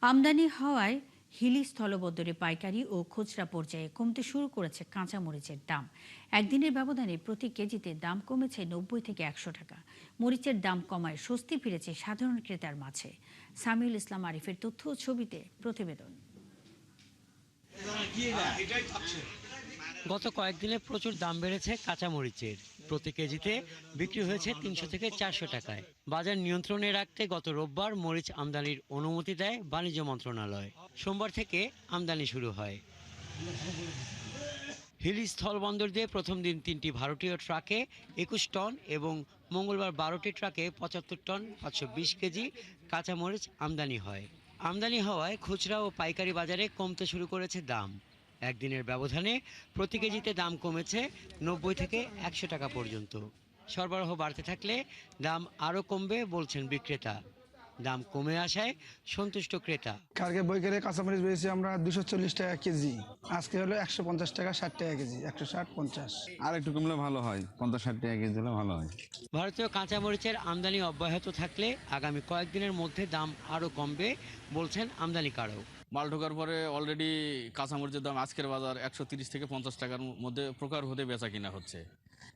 আমদানি হওয়ায় হিলি স্থলবন্দরে পাইকারি ও খুচরা পর্যায়ে কমতে শুরু করেছে কাঁচামরিচের দাম। একদিনের ব্যবধানে প্রতি কেজিতে দাম কমেছে ৯০ থেকে ১০০ টাকা। মরিচের দাম কমায় স্বস্তি ফিরেছে সাধারণ ক্রেতার মাঝে। সামিউল ইসলাম আরিফের তথ্য ও ছবিতে প্রতিবেদন। গত কয়েকদিনে প্রচুর দাম বেড়েছে কাঁচামরিচের। প্রতি কেজিতে বিক্রি হয়েছে ৩০০ থেকে ৪০০ টাকায়। বাজার নিয়ন্ত্রণে রাখতে গত রোববার মরিচ আমদানির অনুমতি দেয় বাণিজ্য মন্ত্রণালয়। সোমবার থেকে আমদানি শুরু হয়। হিলি স্থলবন্দর দিয়ে প্রথম দিন ৩টি ভারতীয় ট্রাকে ২১ টন এবং মঙ্গলবার ১২টি ট্রাকে ৭৫ টন ৫২০ কেজি কাঁচামরিচ আমদানি হয়। আমদানি হওয়ায় খুচরা ও পাইকারি বাজারে কমতে শুরু করেছে দাম। একদিনের ব্যবধানে প্রতি কেজিতে দাম কমেছে ৯০ থেকে ১০০ টাকা পর্যন্ত। সরবরাহ বাড়তে থাকলে দাম আরও কমবে বলছেন বিক্রেতা। দাম কমে আসায় সন্তুষ্ট ক্রেতা। কালকে বৈকালে কাঁচামরিচ বেশি আমরা ২৪০ টাকা কেজি, আজকে হলো ১৫০ টাকা ৬০ টাকা কেজি, ১৬০-৫০। আর একটু কমলে ভালো হয়, ৫০-৬০ টাকা কেজি হলে ভালো হয়। ভারতীয় কাঁচামরিচের আমদানি অব্যাহত থাকলে আগামী কয়েকদিনের মধ্যে দাম আরও কমবে বলছেন আমদানিকারক। মাল ঢোকার পরে অলরেডি কাঁচামরিচের দাম আজকের বাজার ১৩০ থেকে ৫০ টাকার মধ্যে প্রকার হতে বেচা কিনা হচ্ছে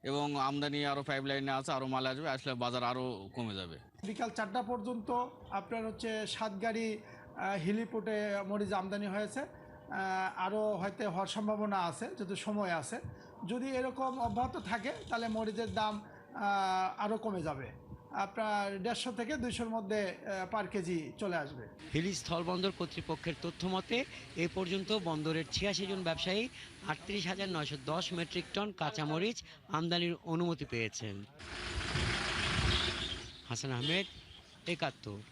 এবং আমদানি আরও পাইপলাইনে আছে, আরও মাল আসবে, আসলে বাজার আরও কমে যাবে। বিকাল ৪টা পর্যন্ত আপনার ৭ গাড়ি হিলিপোর্টে মরিচ আমদানি হয়েছে। আরও হয়তো হওয়ার সম্ভাবনা আছে যদি সময় আছে। যদি এরকম অব্যাহত থাকে তাহলে মরিচের দাম আরও কমে যাবে, আপনার ১৫০ থেকে ২০০-র মধ্যে পার কেজি চলে আসবে। হিলি স্থলবন্দর কর্তৃপক্ষের তথ্য মতে এ পর্যন্ত বন্দরের ৮৬ জন ব্যবসায়ী ৩৮,৯১০ মেট্রিক টন কাঁচামরিচ আমদানির অনুমতি পেয়েছেন। হাসান আহমেদ, ৭১।